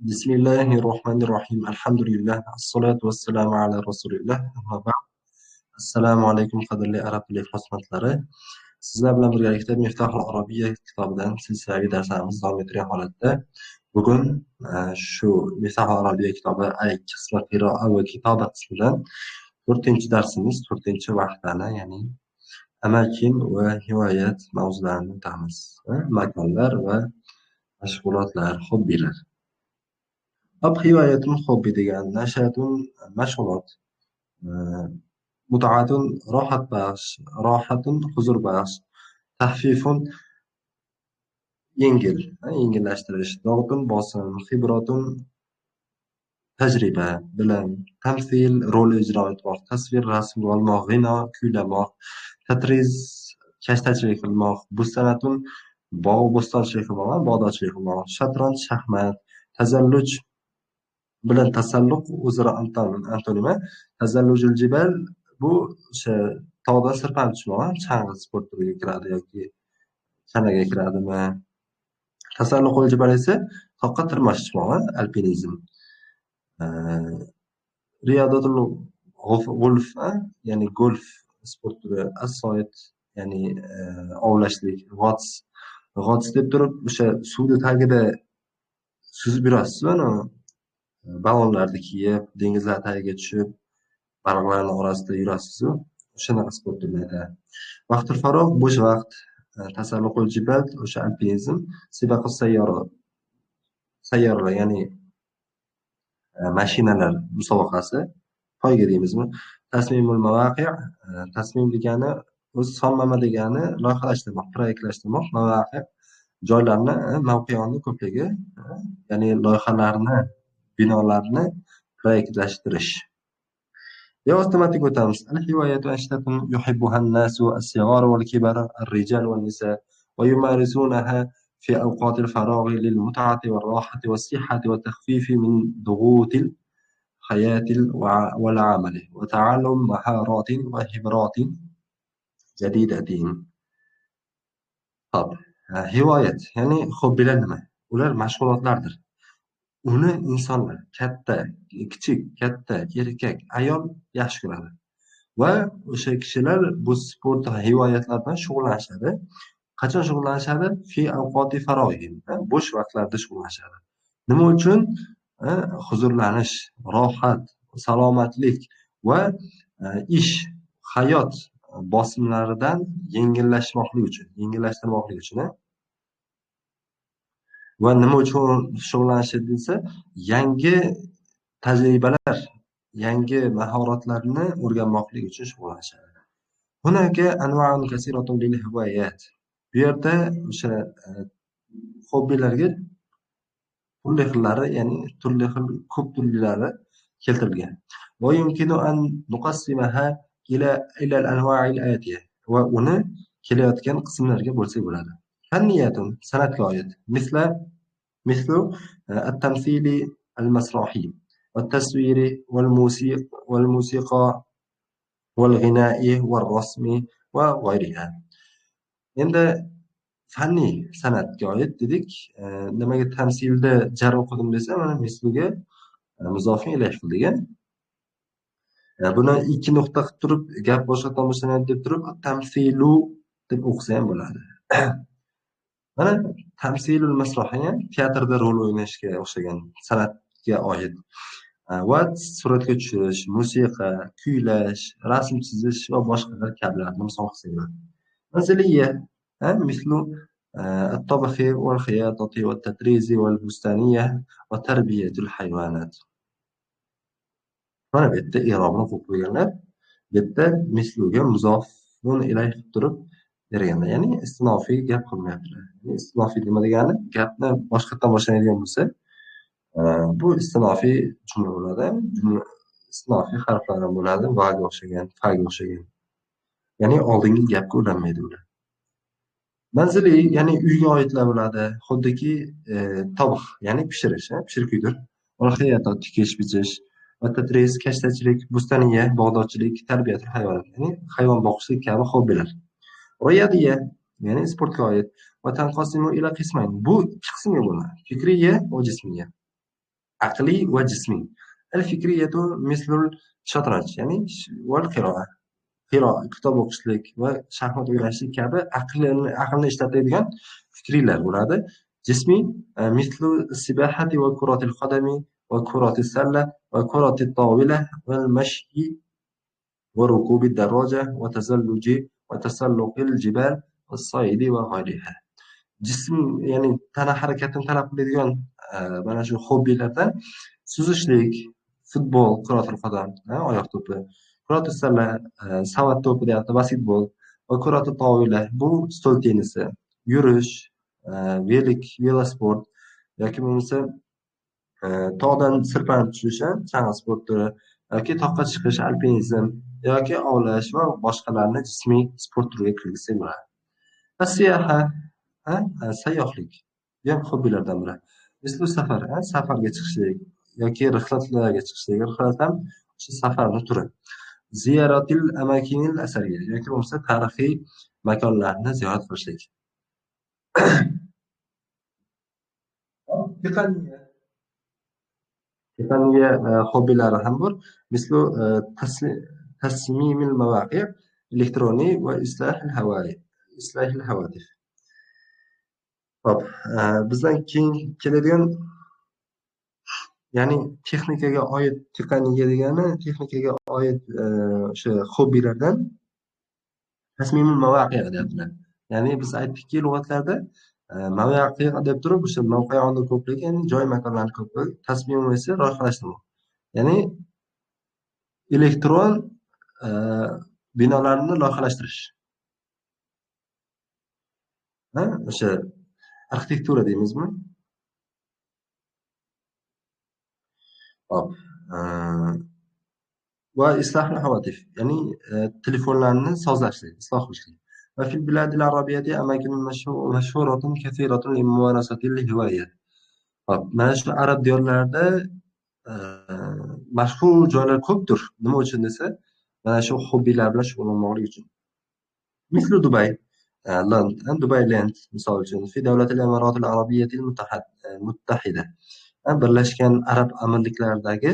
بسم الله الرحمن الرحيم الحمد لله الصلاة والسلام على رسول الله أما بعد assalomu alaykum qadrli arab tili ixlosmandlari. Sizlar bilan birgalikda Miftahul Arabiyya kitobidan silsilaviy darslarimiz davom ettirgan holatda bugun shu Miftahul Arabiyya kitobi ay qismi qiroa va kitoba qismidan 4-darsimiz 4-vahdani ya'ni amakin va hivoyat mavzularini o'tamiz. Makonlar va mashg'ulotlar, hobbilar. هواية hobbi degani nashatun mashg'ulot, mutaatun rohatun huzur baxsh, tahfifun yengillashtirish, dog'tun bosim, xibratun tajriba, bilim, tamsil rol ijro etmoq, tasvir rasm olmoq, g'ino kuylamoq, tatriz kashtachilik qilmoq, bustanatun bog' bo'stonchilik qilmoq, bog'dorchilik qilmoq, shatranj shaxmat, tazalluj bilan tasalluq o'zaro antonimi. Tazallujul jibal bu o'sha tog'dan sirpanib tushmoq, chang'i sport turiga kiradi yoki sanaga kiradimi. Tasalluqul jibal esa toqqa tirmashmoq, alpinizm. Riyodatul g'ulf, ya'ni golf sport turi, as-soyid ya'ni ovlashlik, g'ots deb turib o'sha suvni tagida suzib yurasiz-ku, ballonlarni kiyib, dengizlar tagiga tushib, baliqlarning orasida yurasiz-ku, o'shanaqa sport turlari. Vaqtul farogh bo'sh vaqt, tasalluqul jibal o'sha alpinizm, sibaqus sayyoralar ya'ni mashinalar musobaqasi, poyga deymizmi? Tasmimul mavaqi', tasmim degani o'zi sonlama degani loyihalashtirmoq, proyektlashtirmoq, mavaqi' joylarni, mavqeonni ko'pligi, ya'ni loyihalarni, binolarni proyektlashtirish. Yoztamatik o'tamiz. Al-hivoyatu ashtatun yuhibbuha an-nasu as-sighar wal-kibar, ar-rijal wan-nisa wa yumarisunaha في أوقات الفراغ للمتعة والراحة والصحة والتخفيف من ضغوط الحياة والعمل وتعلم مهارات وخبرات جديدة. طب hivoyat ya'ni hobbilar nima? Ular mashg'ulotlardir. Uni insonlar kichik, katta, erkak, ayol yaxshi ko'radi. Va o'sha kishilar bu sport hivoyatlar bilan shug'ullanishadi. Qachon shug'ullanishadi? Fi avqoti faroigin, bo'sh vaqtlarda shug'ullanishadi. Nima uchun? Huzurlanish, rohat, salomatlik va hayot bosimlaridan yengillashtirmoqlik uchun. Va nima uchun shug'ullanish desa, yangi tajribalar, yangi mahoratlarni o'rganmoqlik uchun shug'ullanishadi. Hunaka anwa'un kasiratun lil hivoyat. Bu yerda o'sha hobbilarga turli xillari, ya'ni turli xil ko'p turlilari keltirilgan. Va yumkinu an nuqassimaha ila al-anwa'i al-atiya. Va uni kelayotgan qismlarga bo'lsak bo'ladi. Fanniyatun san'atga oid. Mislu at-tamsili al-masrahi wat-tasviri wal-musiqa wal-ghina'i wal-rasmi va g'ayriha. Endi fanniy san'atga oid dedik. Nimaga tamsilda jar o'qidim desa, mana misluga muzofi ilayh qildik. Buni ikki nuqta qilib turib, gap boshqa tomoshalanadi deb turib, tamsilu deb o'qisa ham bo'ladi. Mana tamsilul masrahi teatrda rol o'ynashga o'xshagan san'atga oid. Va suratga tushirish, musiqa, kuylash, rasm chizish va boshqalar kabilarni misol qilsak bo'ladi. Manziliyya مثل الطبخ والخياطة والتطريز والبستانية وتربية الحيوانات. Mana bu yerda i'robni qo'yib qo'yganlar. Bu yerda misluga muzofun ilayh qilib turib berganlar. Ya'ni istinofiy gap qilmayaptilar. Istinofiy nima degani? Gapni boshqadan boshlanadigan bo'lsa, bu istinofiy jumla bo'ladi. Istinofiy harflar ham bo'ladi, vaga o'xshagan, faga o'xshagan. Ya'ni oldingi gapga ulanmaydi ular. Manziliy ya'ni uyga oidlar bo'ladi. Xuddiki tovuq, ya'ni pishirish, pishirib kuydir. Xiyata tikish, bichish, va tadris, kashtachilik, bustaniya, bog'dorchilik, tarbiyatul hayvonot, ya'ni hayvon boqishlik kabi hobbilar. Riyadiyya, ya'ni sportga oid. Va tanqosimu ila qismayn. Bu ikki qismga bo'linadi. Fikriya va jismiya. عقلي وجسمي. الفكرية مثل الشطرنج يعني والقراءة. kitob o'qishlik va shaxmat o'ynashlik kabi aqlni ishlatadigan fikrilar bo'ladi. Jismiy mislu sibahati va kuratil qadami va kuratis salla va kuratit tawila val mashyi va rukubi darroja va tazalluji va tasalluqil jibal va saydi va g'ayriha. Jism ya'ni tana harakatini talab qiladigan mana shu hobbilardan suzishlik, futbol, kuratul qadam, oyoq to'pi, kuratus salla, savat to'pi deyapti, basketbol va kuratul tovila bu stol tennisi, yurish, velosport yoki bo'lmasa tog'dan sirpanib tushish, chang'i sport turi yoki toqqa chiqish, alpinizm yoki ovlash va boshqalarni jismiy sport turiga kirgizsak bo'ladi. Siyoha, sayyohlik ham hobbilardan biri. Mislu safar, safarga chiqishlik yoki rihlatlarga chiqishlik. Rihlat ham o'sha safarni turi. Ziyoratil amakinil asariya yoki bo'lmasa tarixiy makonlarni ziyorat qilishlik. Taqaniya hobbilari ham bor. Mislu tasmimil mawaqi elektroniy va islahil hawadif. Hop, bizdan keyin keladigan ya'ni texnikaga oid taqaniya degani texnikaga oid o'sha hobbilardan tasmimul mawaqi deyaptilar. Ya'ni biz aytdikki lug'atlarda mavaqi deb turib o'sha mavqeonni ko'pligi ya'ni joy makonlarni ko'pligi, tasmim esa loyihalashtirmoq. Ya'ni elektron binolarni loyihalashtirish. O'sha arxitektura deymizmi? Hop. Va islahul havatif ya'ni telefonlarni sozlashlik, isloh qilishlik. Va fil biladil arabiyyati amakinun mashhuratun kathiratun li mumarasatil hiwaya. Hop, mana shu arab diyorlarida mashhur joylar ko'pdir. Nima uchun desa, mana shu hobbilar bilan shug'ullanmoqlik uchun. Mislu Dubay, Dubai Land misol uchun fi davlatil Emirotil Arabiyyatil Muttahida. Birlashgan Arab Amirliklaridagi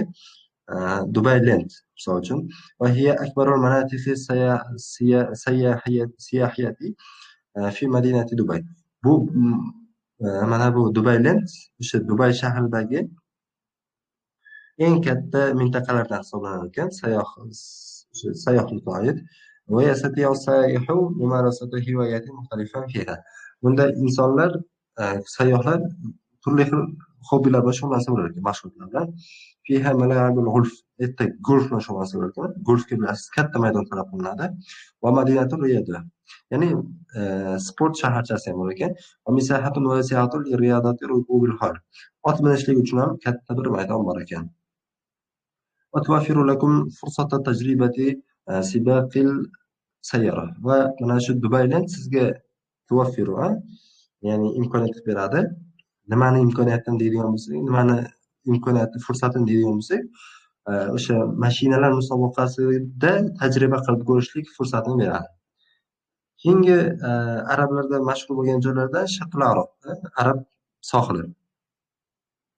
Dubai Land misol uchun va hiya akbarul manatiqi siyahiyati fi madinati Dubai. Bu mana bu Dubai Land o'sha Dubai shahridagi eng katta mintaqalardan hisoblanar ekan, sayyohlikka oid. Va yastati'u sayyihu mumarasata hiwayatin mukhtalifan fiha. Bunda insonlar, sayyohlar turli xil hobbilar bilan shug'ullansa bo'lar ekan, mashg'ulotlar bilan. Fiha mala'ibul golf, erta golf bilan shug'ullansa bo'lar ekan. Golfga bilasiz, katta maydon talab qilinadi. Va madinatul riyada. Ya'ni sport shaharchasi ham bor ekan. Va misahatun wasi'atun li riyadati rukubil khayl. Ot minishlik uchun ham katta bir maydon bor ekan. Va tuwaffiru lakum fursata tajribati sibaqil sayyara. Va mana shu Dubai Land sizga tuwaffiru, ya'ni imkoniyat beradi. Nimani imkoniyatdan deydigan bo'lsak, nimani imkoniyati, fursatini deydigan bo'lsak, o'sha mashinalar musobaqasida tajriba qilib ko'rishlik fursatini beradi. Keyingi arablarda mashhur bo'lgan joylardan Sharqul-Arab, Arab sohili.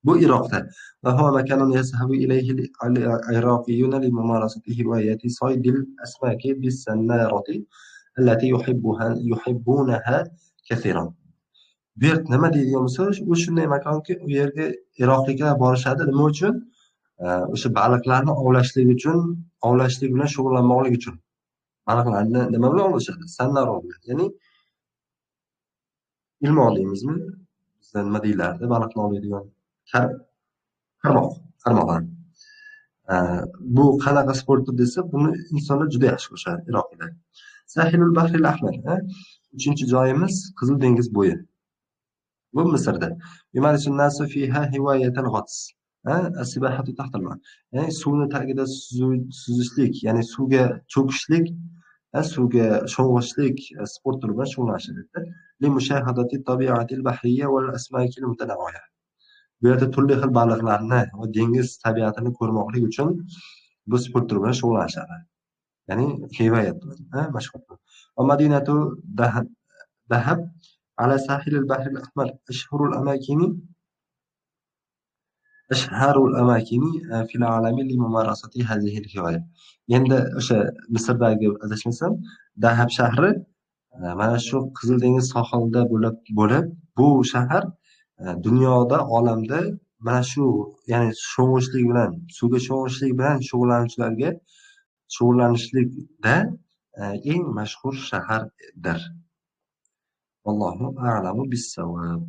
Bu Iroqda. Va huwa makanun yazhabu ilayhi al-iraqiyuna li mumarasati hiwayati saydil asmaki bis-sannarati allati yuhibbunaha kathiran. Bu yer nima deydigan bo'lsa, u shunday makonki, u yerga iroqliklar borishadi. Nima uchun? O'sha baliqlarni ovlashlik bilan shug'ullanmoqlik uchun. Baliqlarni nima bilan ovlashadi? Sannaro bilan. Ya'ni ilmoq deymizmi? Bizda nima deyiladi? Baliqni ovlaydigan qarmoq. Bu qanaqa sport desa, buni insonlar juda yaxshi ko'rishadi, iroqliklar. Sahilul Bahril Ahmar. 3-joyimiz Qizil dengiz bo'yi. Bu Misrda. Yumarisun nasu fiha hiwayatal g'ats. As-sibahatu tahta al-ma. Ya'ni suvni tagida suzishlik, ya'ni suvga cho'kishlik, suvga sho'ng'ishlik sport turi bilan shug'ullanishadi. Li mushahadati tabiatil bahriyya wal asmakil mutanawwiya. Bu yerda turli xil baliqlarni va dengiz tabiatini ko'rmoqlik uchun bu sport turi bilan shug'ullanishadi. Ya'ni hiwayat bilan, mashg'ulot. Va madinatu Dahab ala sahil al-bahr al-ahmar ashhurul amakin أشهر الأماكن في العالم لممارسة هذه الهواية. Endi o'sha Misrdagi adashmasam Dahab shahri mana shu Qizil dengiz sohilida bo'lib bu shahar dunyoda, olamda mana shu ya'ni sho'ng'ishlik bilan, suvga sho'ng'ishlik bilan shug'ullanishlikda eng mashhur shahardir. Vallohu a'lamu bis-savob.